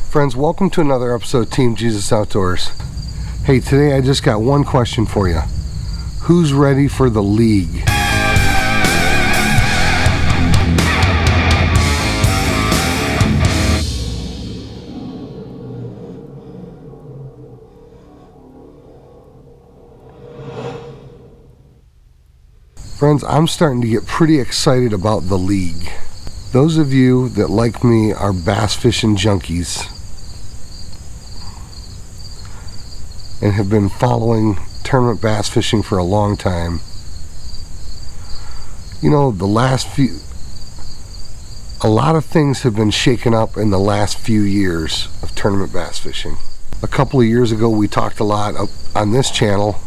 Friends, welcome to another episode of Team Jesus Outdoors. Hey, today I just got one question for you. Who's ready for the league? Friends, I'm starting to get pretty excited about the league. Those of you that, like me, are bass fishing junkies and have been following tournament bass fishing for a long time, you know, a lot of things have been shaken up in the last few years of tournament bass fishing. A couple of years ago, we talked a lot on this channel.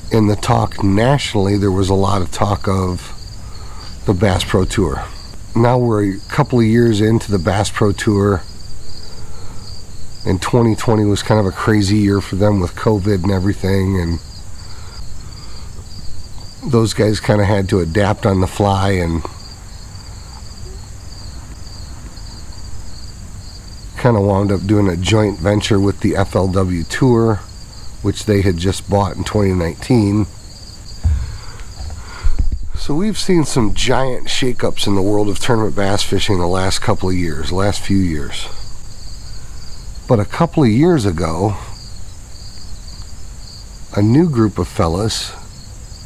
In the talk nationally, there was a lot of talk of the Bass Pro Tour. Now we're a couple of years into the Bass Pro Tour, and 2020 was kind of a crazy year for them with COVID and everything, and those guys kind of had to adapt on the fly and kind of wound up doing a joint venture with the FLW Tour, which they had just bought in 2019. So we've seen some giant shakeups in the world of tournament bass fishing the last couple of years, last few years. But a couple of years ago, a new group of fellas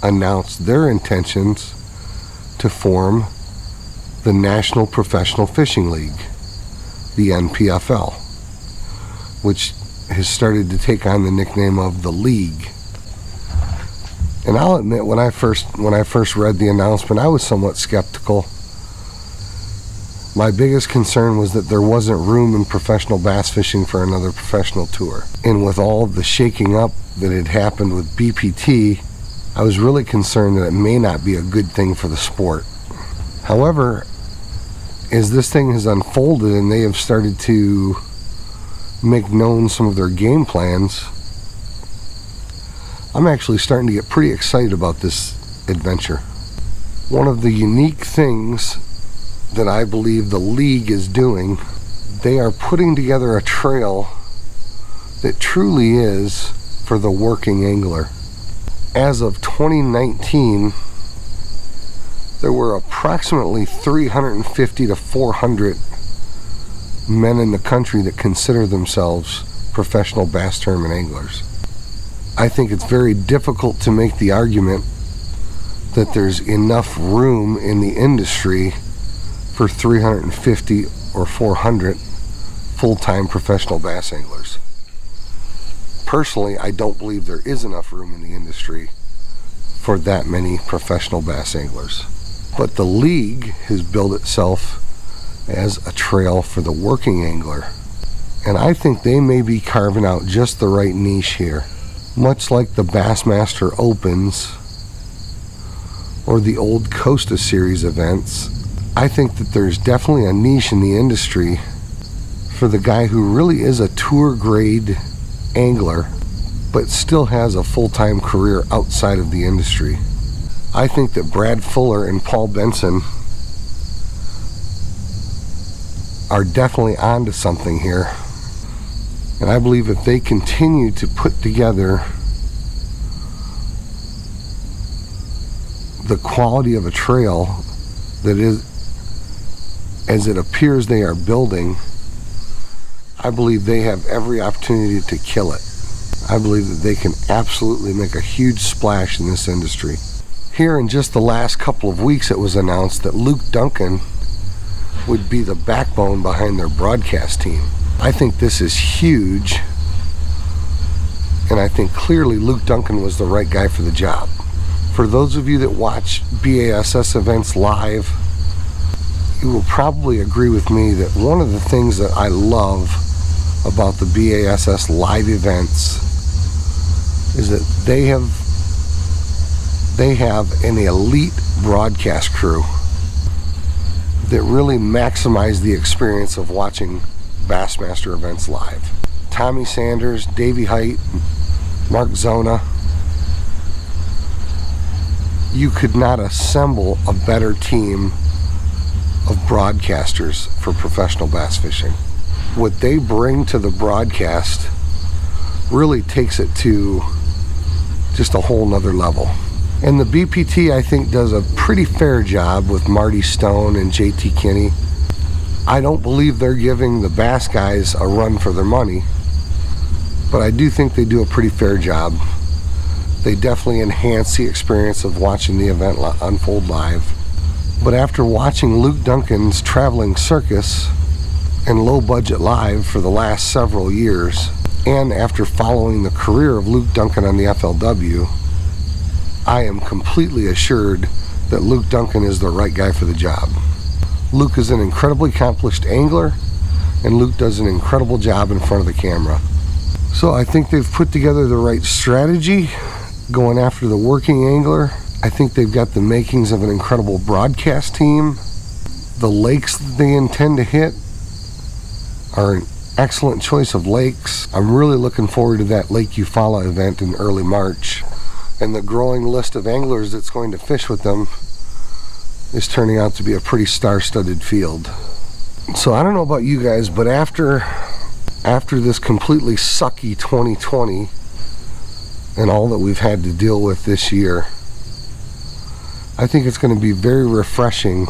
announced their intentions to form the National Professional Fishing League, the NPFL, which has started to take on the nickname of the League. And I'll admit, when I first read the announcement, I was somewhat skeptical. My biggest concern was that there wasn't room in professional bass fishing for another professional tour. And with all of the shaking up that had happened with BPT, I was really concerned that it may not be a good thing for the sport. However, as this thing has unfolded and they have started to make known some of their game plans, I'm actually starting to get pretty excited about this adventure. One of the unique things that I believe the league is doing, they are putting together a trail that truly is for the working angler. As of 2019, there were approximately 350 to 400 men in the country that consider themselves professional bass tournament anglers. I think it's very difficult to make the argument that there's enough room in the industry for 350 or 400 full-time professional bass anglers. Personally, I don't believe there is enough room in the industry for that many professional bass anglers. But the league has built itself as a trail for the working angler, and I think they may be carving out just the right niche here. Much like the Bassmaster Opens or the old Costa Series events, I think that there's definitely a niche in the industry for the guy who really is a tour grade angler but still has a full-time career outside of the industry. I think that Brad Fuller and Paul Benson are definitely onto something here. And I believe if they continue to put together the quality of a trail that is, as it appears they are building, I believe they have every opportunity to kill it. I believe that they can absolutely make a huge splash in this industry. Here in just the last couple of weeks, it was announced that Luke Duncan would be the backbone behind their broadcast team. I think this is huge, and I think clearly Luke Duncan was the right guy for the job. For those of you that watch BASS events live, you will probably agree with me that one of the things that I love about the BASS live events is that they have an elite broadcast crew that really maximize the experience of watching Bassmaster events live. Tommy Sanders, Davey Height, Mark Zona. You could not assemble a better team of broadcasters for professional bass fishing. what they bring to the broadcast really takes it to just a whole nother level. And the BPT, I think, does a pretty fair job with Marty Stone and JT Kinney. I don't believe they're giving the bass guys a run for their money, but I do think they do a pretty fair job. They definitely enhance the experience of watching the event unfold live. But after watching Luke Duncan's traveling circus and low budget live for the last several years, and after following the career of Luke Duncan on the FLW, I am completely assured that Luke Duncan is the right guy for the job. Luke is an incredibly accomplished angler, and Luke does an incredible job in front of the camera. So I think they've put together the right strategy going after the working angler. I think they've got the makings of an incredible broadcast team. The lakes that they intend to hit are an excellent choice of lakes. I'm really looking forward to that Lake Eufaula event in early March. And the growing list of anglers that's going to fish with them is turning out to be a pretty star-studded field. So I don't know about you guys, but after this completely sucky 2020 and all that we've had to deal with this year, I think it's going to be very refreshing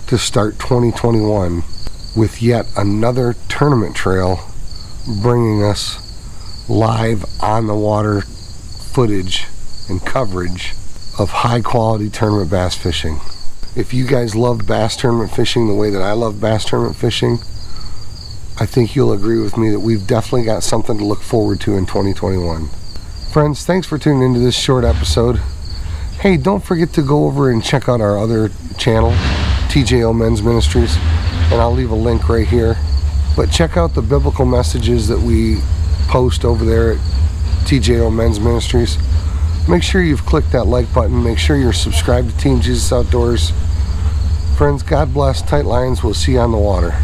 to start 2021 with yet another tournament trail bringing us live on the water footage and coverage of high quality tournament bass fishing. If you guys loved bass tournament fishing the way that I love bass tournament fishing, I think you'll agree with me that we've definitely got something to look forward to in 2021. Friends, thanks for tuning into this short episode. Hey, don't forget to go over and check out our other channel, TJO Men's Ministries, and I'll leave a link right here. But check out the biblical messages that we post over there at TJO Men's Ministries. Make sure you've clicked that like button. Make sure you're subscribed to Team Jesus Outdoors. Friends, God bless. Tight lines. We'll see you on the water.